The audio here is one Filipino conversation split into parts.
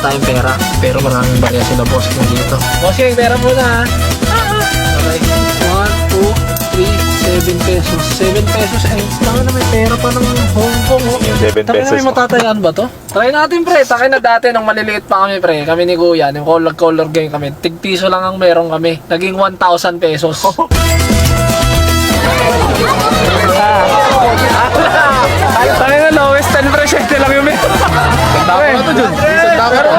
tayong pera. Pero maraming barya sila boss kung dito. Boss yung pera muna. Okay. 1, 2, 3, 7 pesos. 7 pesos. Eh, tanga na may pera pa ng Hong Kong. Oh. Yung 7 Tanga na pesos may matatayaan ba to? Try natin pre. Taka na dati nung maliliit pa kami pre. Kami ni Kuya. Yung color game kami. Tig-piso lang ang meron kami. Naging 1,000 pesos. Tayo na lowest 10% lang yung meron. Dami na to dun. Pero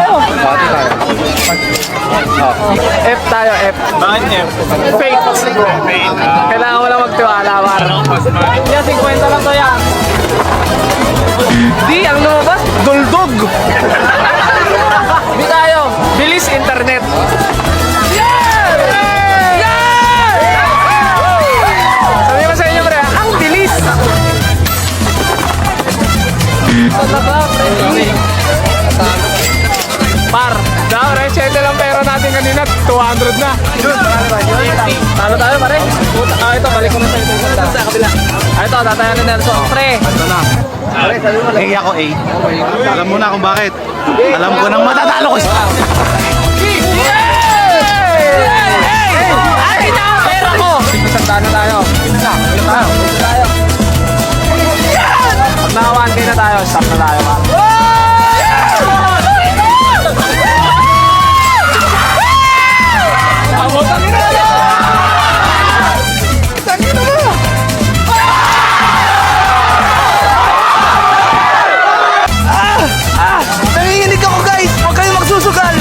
F tayo, F. Bakit niya? Fake. Kailangan mo lang magtiwala, Mar. Yan, 50 lang to yan. Di, ang lumabas, duldog. Di tayo, bilis internet. Yan! Yan! Sabi ko sa inyo, pre, ang bilis. Par, daw, resete lang pera natin kanina, 200 na. Talo tayo, pare. Ito, balik ko na sa ito. Sa kabila. Ito, tatayan ni Nelson. Pre. Ito na. A ako, A. Alam mo na kung bakit. Alam ko nang matatalo ko siya. Ay, na ang pera ko! Sandaan na tayo. Tayo. Pag nakawan kayo na tayo, stop na tayo. Nanginginig ako guys! Huwag kayong magsusugal!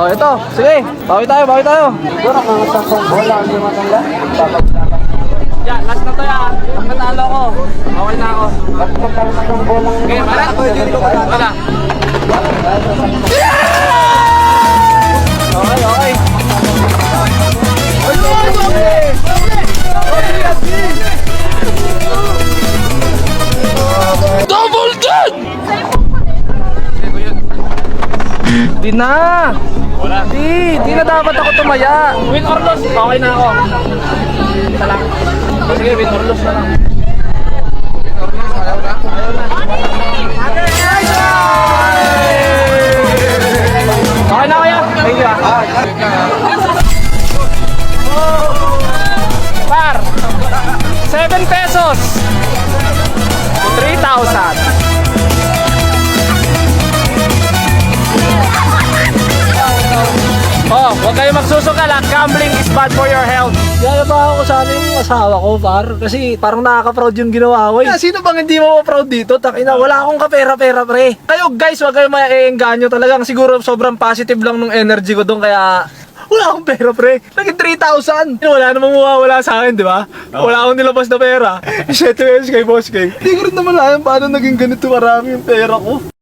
Oh, ito. Sige. Bawi tayo. Siguro kung isang bola ang yung matangga. Yan, last na to yan. Pag natalo ko, bawal na ako. Okay, para. Wala. Okay. Double dead! Di na! Wala. Di na dapat ako tumaya. Win or loss, okay na ako. Isa lang. Sige, win or loss na lang. Win or loss, ayaw na. Okay na kaya? Thank you ah. Par! 7 pesos! 3,000. Oh, huwag kayo magsusugal ha. Gambling is bad for your health. Yaya ba ako sa yung asawa ko, par? Kasi parang nakaka-proud yung ginawa ko. Sino bang hindi mo proud dito? Takina, wala akong kapera-pera, pre. Kayo guys, huwag kayo maiengganyo talagang. Siguro sobrang positive lang nung energy ko doon, kaya wala akong pera, pre. Naging 3,000. Wala namang mawawala sa akin, di ba? Wala akong nilabas na pera. 7 pesos kay Boss Kay. Hindi ko rin naman alam paano naging ganito marami yung pera ko.